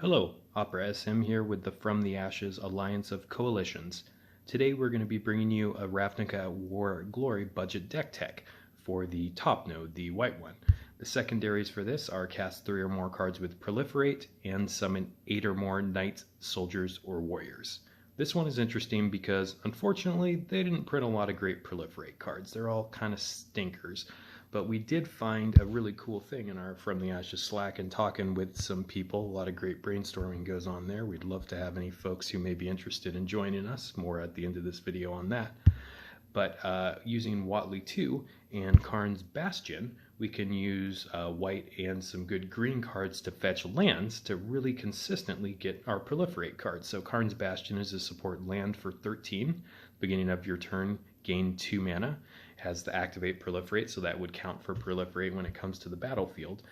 Hello, OperaSM here with the From the Ashes Alliance of Coalitions. Today we're going to be bringing you a Ravnica War Glory budget deck tech for the top node, the white one. The secondaries for this are cast 3 or more cards with Proliferate and summon 8 or more knights, soldiers, or warriors. This one is interesting because unfortunately they didn't print a lot of great Proliferate cards. They're all kind of stinkers. But we did find a really cool thing in our From the Ashes Slack and talking with some people. A lot of great brainstorming goes on there. We'd love to have any folks who may be interested in joining us. More at the end of this video on that. But using Huatli2 and Karn's Bastion, we can use white and some good green cards to fetch lands to really consistently get our Proliferate cards. So Karn's Bastion is a support land for 13. Beginning of your turn, gain 2 mana. Has to activate Proliferate, so that would count for Proliferate when it comes to the battlefield.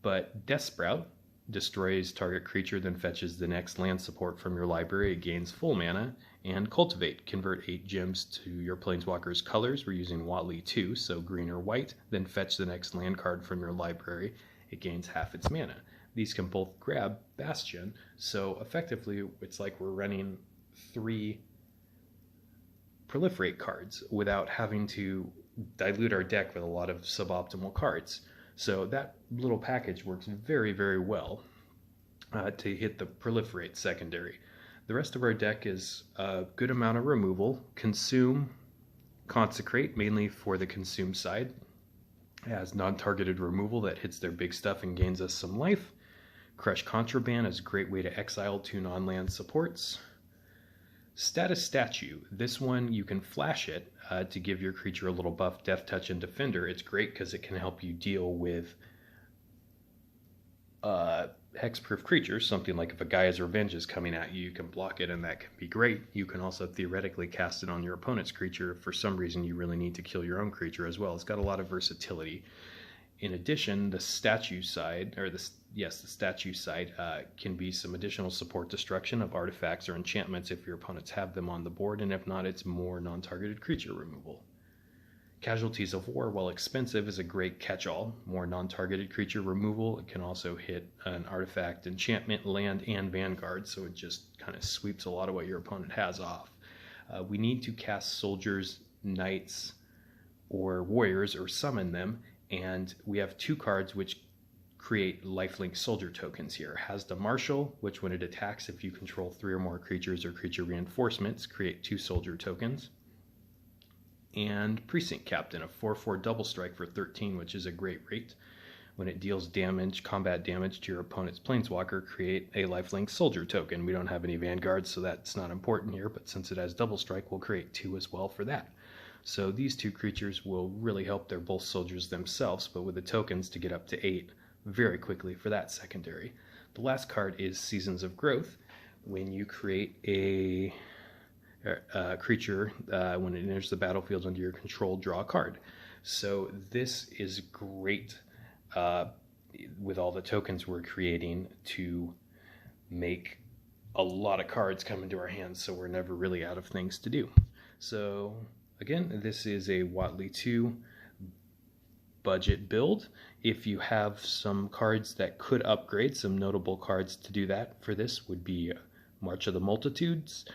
But Death Sprout destroys target creature, then fetches the next land support from your library. It gains full mana. And Cultivate, convert 8 gems to your Planeswalker's colors. We're using Huatli2, so green or white. Then fetch the next land card from your library. It gains half its mana. These can both grab Bastion, so effectively it's like we're running 3 Proliferate cards without having to dilute our deck with a lot of suboptimal cards. So that little package works very, very well to hit the Proliferate secondary. The rest of our deck is a good amount of removal. Consume, Consecrate, mainly for the consume side. It has non-targeted removal that hits their big stuff and gains us some life. Crush Contraband is a great way to exile 2 non-land supports. Status Statue. This one you can flash it to give your creature a little buff, Death Touch and Defender. It's great because it can help you deal with hexproof creatures. Something like if a Gaia's Revenge is coming at you, you can block it and that can be great. You can also theoretically cast it on your opponent's creature if for some reason you really need to kill your own creature as well. It's got a lot of versatility. In addition, the statue side, or the statue side can be some additional support destruction of artifacts or enchantments if your opponents have them on the board, and if not, it's more non-targeted creature removal. Casualties of War, while expensive, is a great catch-all. More non-targeted creature removal. It can also hit an artifact, enchantment, land, and vanguard, so it just kind of sweeps a lot of what your opponent has off. We need to cast soldiers, knights, or warriors, or summon them, and we have 2 cards which create lifelink soldier tokens here. Hazda Marshal, which when it attacks, if you control 3 or more creatures or creature reinforcements, create 2 soldier tokens. And Precinct Captain, a 4/4 double strike for 13, which is a great rate. When it deals damage, combat damage to your opponent's planeswalker, create a lifelink soldier token. We don't have any vanguards, so that's not important here, but since it has double strike, we'll create 2 as well for that. So these 2 creatures will really help. They're both soldiers themselves, but with the tokens to get up to 8 very quickly for that secondary. The last card is Seasons of Growth. When you create a creature, when it enters the battlefield under your control, draw a card. So this is great with all the tokens we're creating to make a lot of cards come into our hands, so we're never really out of things to do. So again, this is a Huatli2 budget build. If you have some cards that could upgrade, some notable cards to do that for this would be March of the Multitudes.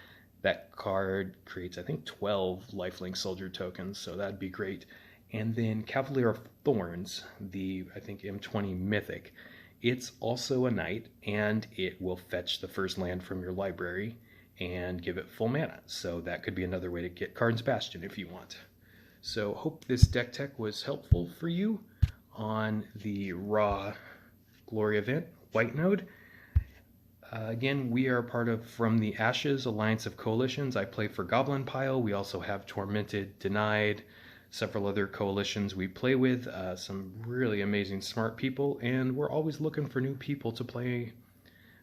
That card creates, I think, 12 lifelink soldier tokens, so that'd be great. And then Cavalier of Thorns, the, I think, M20 Mythic. It's also a knight, and it will fetch the first land from your library and give it full mana. So that could be another way to get Karn's Bastion if you want. So hope this deck tech was helpful for you on the Raw Glory event, White Node. Again, we are part of From the Ashes Alliance of Coalitions. I play for Goblin Pile. We also have Tormented, Denied, several other coalitions we play with, some really amazing smart people, and we're always looking for new people to play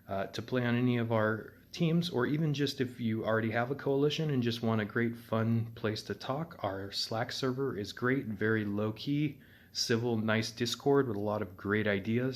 on any of our teams, or even just if you already have a coalition and just want a great fun place to talk. Our Slack server is great, very low-key, civil, nice Discord with a lot of great ideas.